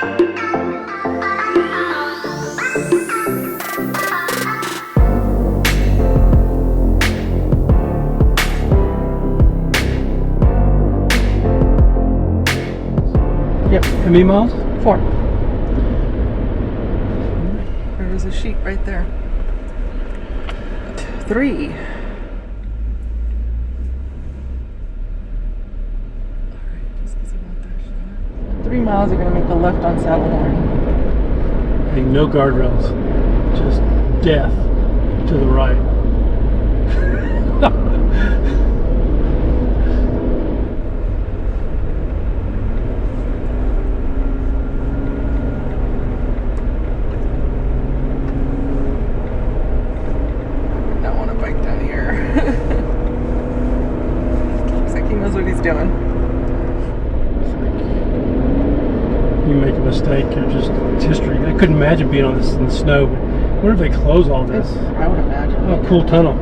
Yep. How many miles? 4. There's a sheet right there. 3. Alright, just 'cause you want that shot. 3 miles, you're going to make the left on Saddlehorn. Hey, no guardrails. Just death to the right. Doing. You make a mistake, you're just, it's history. I couldn't imagine being on this in the snow, but what if they close all this? I would imagine. Oh, cool tunnel.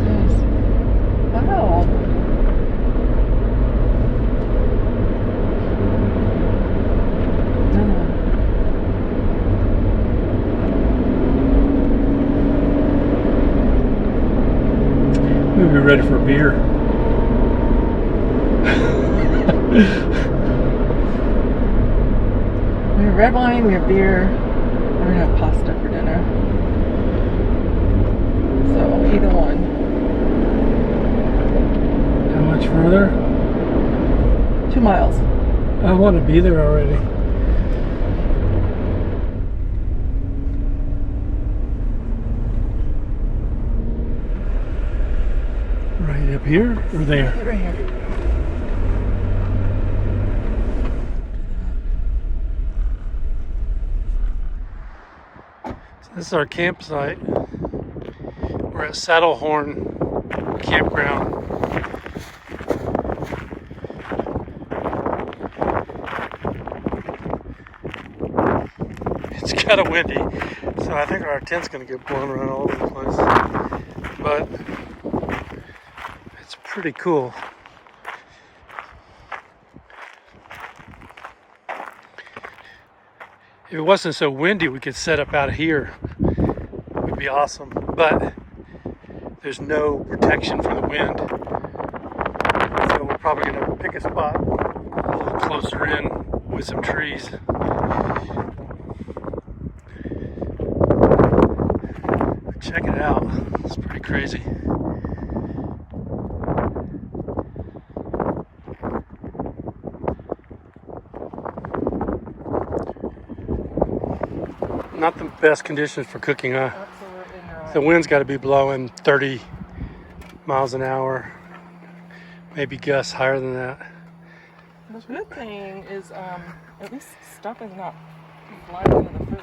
Yes. Wow. Maybe we're ready for a beer. We have red wine, we have beer, we're gonna have pasta for dinner. So either one. How much further? 2 miles. I want to be there already. Right up here or there? Right here. This is our campsite. We're at Saddlehorn Campground. It's kind of windy, so I think our tent's going to get blown around all over the place. But it's pretty cool. If it wasn't so windy, we could set up out here. It would be awesome. But there's no protection from the wind. So we're probably going to pick a spot a little closer in with some trees. Check it out. It's pretty crazy. Not the best conditions for cooking, huh? Absolutely not. The wind's got to be blowing 30 miles an hour, maybe gusts higher than that. The good thing is, at least stuff is not flying into the food.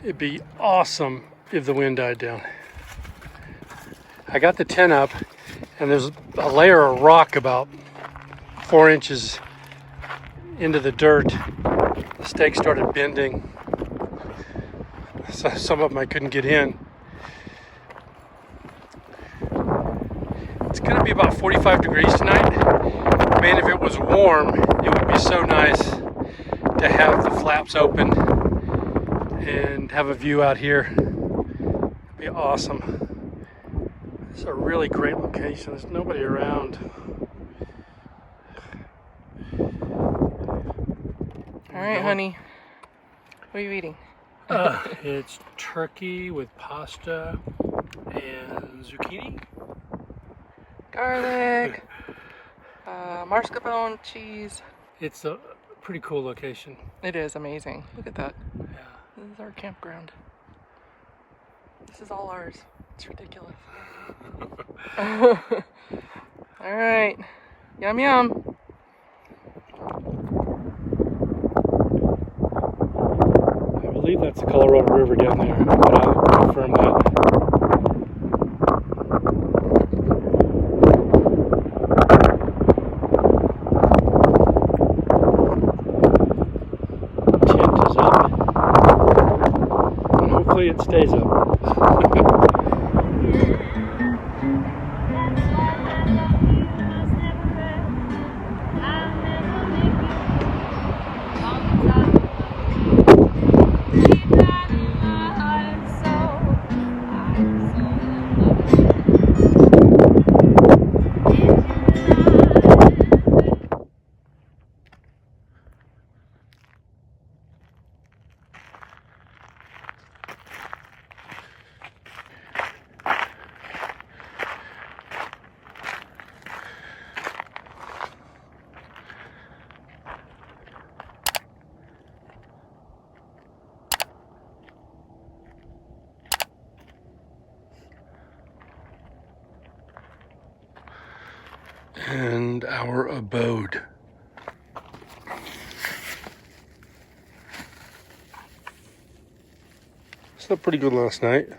It'd be awesome if the wind died down. I got the tent up, and there's a layer of rock about 4 inches into the dirt. The stake started bending. So some of them I couldn't get in. It's going to be about 45 degrees tonight. Man, if it was warm, it would be so nice to have the flaps open and have a view out here. It'd be awesome. It's a really great location. There's nobody around. All right, honey. What are you eating? It's turkey with pasta and zucchini. Garlic, mascarpone, cheese. It's a pretty cool location. It is amazing. Look at that. Yeah. This is our campground. This is all ours. It's ridiculous. All right. Yum yum. I believe that's the Colorado River down there, but I'll confirm that. Tent is up, and hopefully it stays up. And our abode. Slept pretty good last night.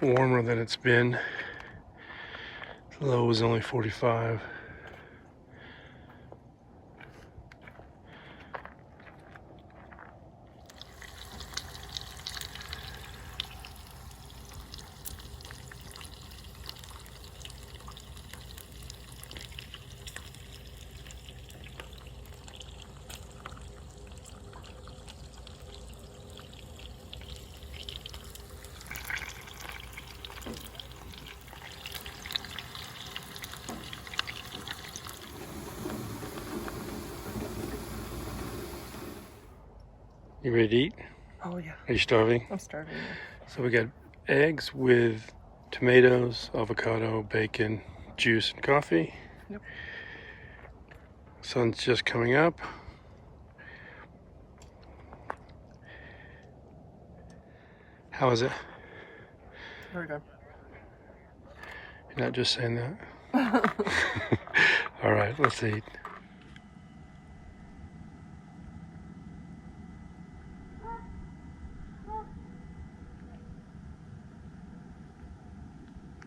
Warmer than it's been. The low was only 45. You ready to eat? Oh yeah. Are you starving? I'm starving. So we got eggs with tomatoes, avocado, bacon, juice, and coffee. Yep. Sun's just coming up. How is it? Very good. You're not just saying that? All right, let's eat.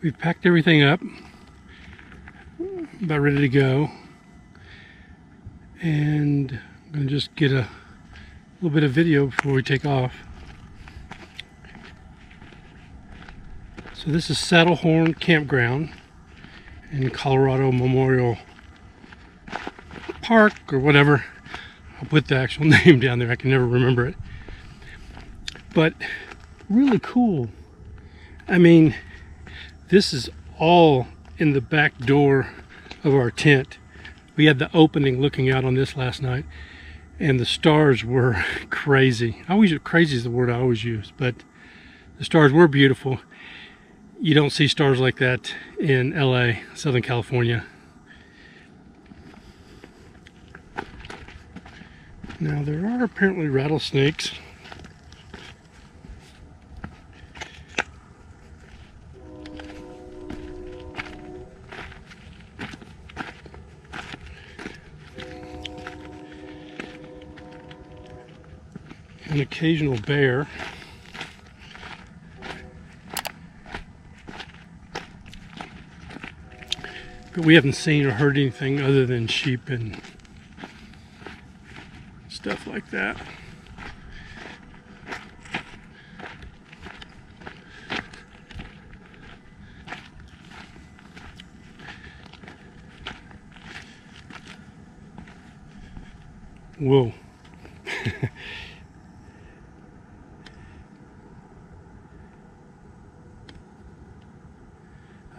We've packed everything up, about ready to go, and I'm going to just get a little bit of video before we take off. So this is Saddlehorn Campground in Colorado Memorial Park or whatever. I'll put the actual name down there, I can never remember it. But really cool. I mean, this is all in the back door of our tent. We had the opening looking out on this last night, and the stars were crazy. Crazy is the word I always use, but the stars were beautiful. You don't see stars like that in LA, Southern California. Now there are apparently rattlesnakes. An occasional bear. But we haven't seen or heard anything other than sheep and stuff like that. Whoa.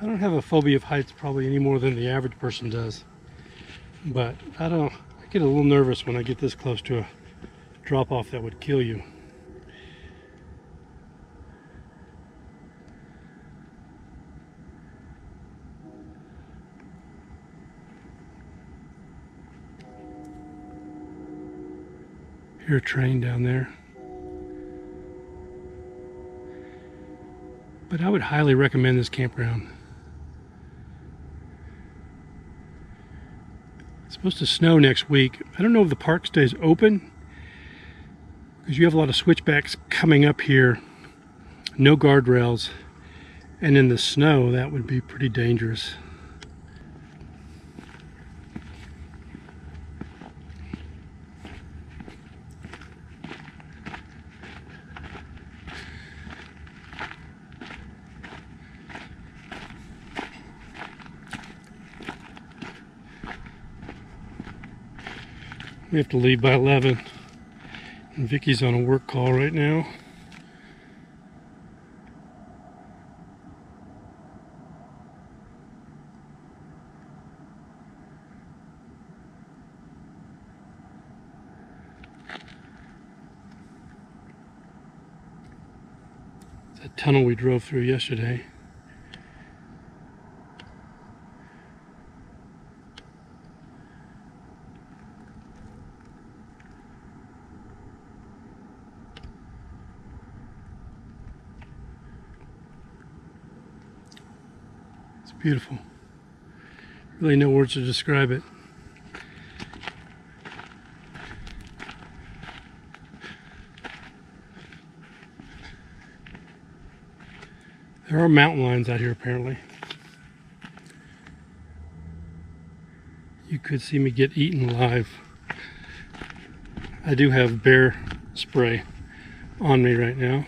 I don't have a phobia of heights probably any more than the average person does, but I get a little nervous when I get this close to a drop off that would kill you. Hear a train down there. But I would highly recommend this campground. It's supposed to snow next week. I don't know if the park stays open because you have a lot of switchbacks coming up here, no guardrails, and in the snow that would be pretty dangerous. We have to leave by 11. And Vicky's on a work call right now. It's that tunnel we drove through yesterday. Beautiful. Really no words to describe it. There are mountain lions out here apparently. You could see me get eaten alive. I do have bear spray on me right now.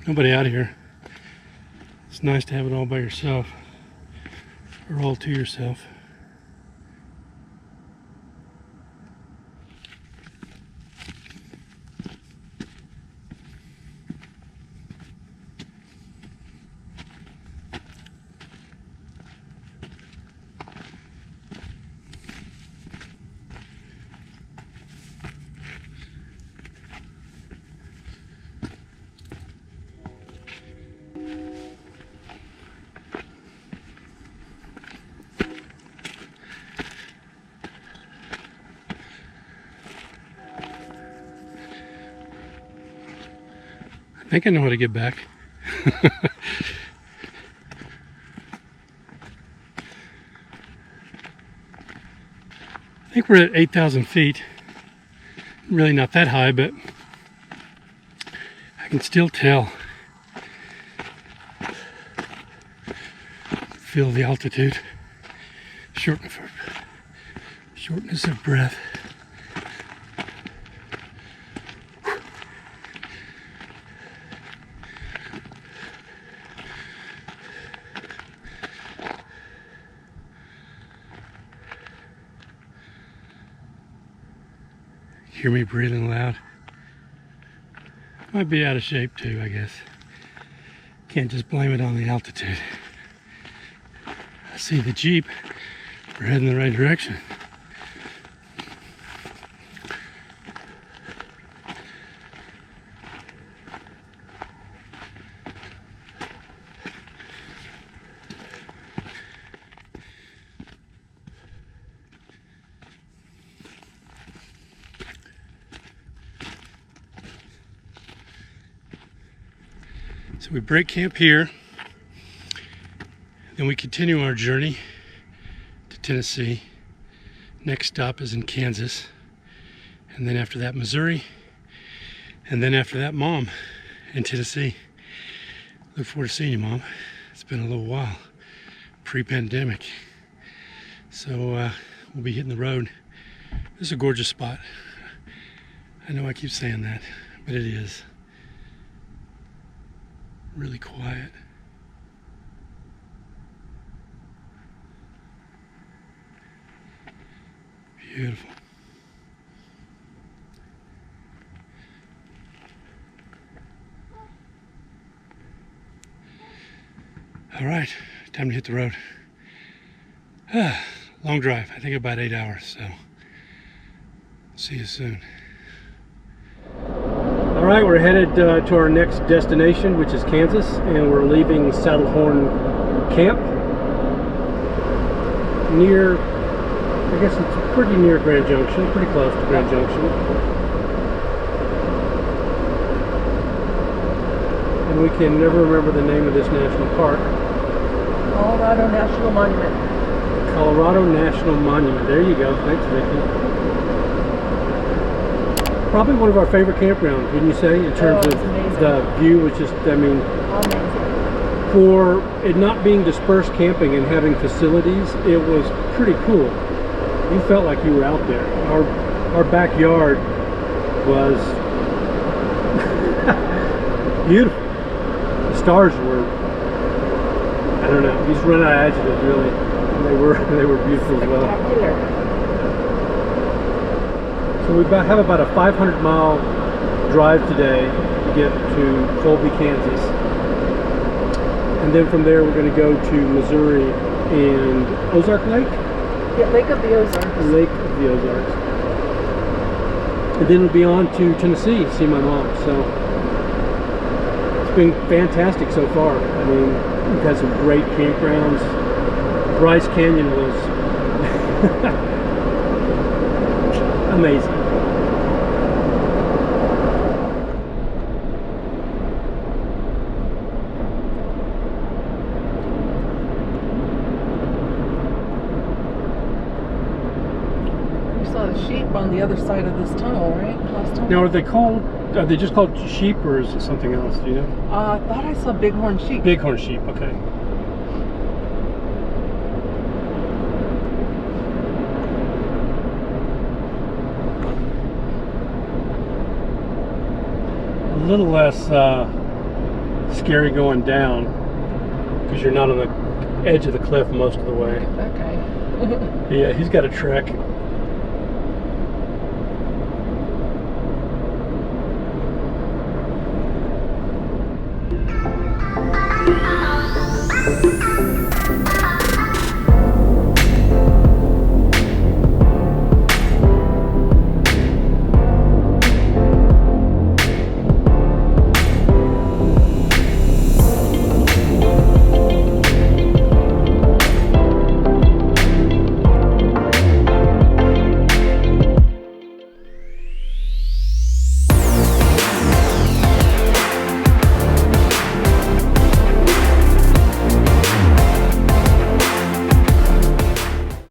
Nobody out here. It's nice to have it all by yourself, or all to yourself. I think I know how to get back. I think we're at 8,000 feet. Really not that high, but I can still tell. Feel the altitude. Shortness of breath. Hear me breathing loud. Might be out of shape too, I guess. Can't just blame it on the altitude. I see the Jeep. We're heading in the right direction. So we break camp here, then we continue our journey to Tennessee. Next stop is in Kansas, and then after that Missouri, and then after that Mom in Tennessee. Look forward to seeing you, Mom. It's been a little while, pre-pandemic. So we'll be hitting the road. This is a gorgeous spot. I know I keep saying that, but it is. Really quiet. Beautiful. All right, time to hit the road. Long drive, I think about 8 hours, so see you soon. All right, we're headed to our next destination, which is Kansas, and we're leaving Saddlehorn Camp near, I guess it's pretty near Grand Junction, pretty close to Grand Junction. And we can never remember the name of this national park. Colorado National Monument. Colorado National Monument. There you go. Thanks, Vicki. Probably one of our favorite campgrounds, wouldn't you say? In terms of the view was just, I mean, Amazing. For it not being dispersed camping and having facilities, it was pretty cool. You felt like you were out there. Our backyard was beautiful. The stars were, I don't know, you just run out of adjectives really. They were beautiful as well. So we have about a 500-mile drive today to get to Colby, Kansas. And then from there we're going to go to Missouri and Ozark Lake? Yeah, Lake of the Ozarks. Lake of the Ozarks. And then we'll be on to Tennessee to see my mom. So it's been fantastic so far. I mean, we've had some great campgrounds. Bryce Canyon was amazing. You saw the sheep on the other side of this tunnel, right? Last tunnel? Now, are they just called sheep, or is it something else? Do you know? I thought I saw bighorn sheep. Bighorn sheep, okay. A little less scary going down because you're not on the edge of the cliff most of the way. That guy. Yeah, he's got a trek.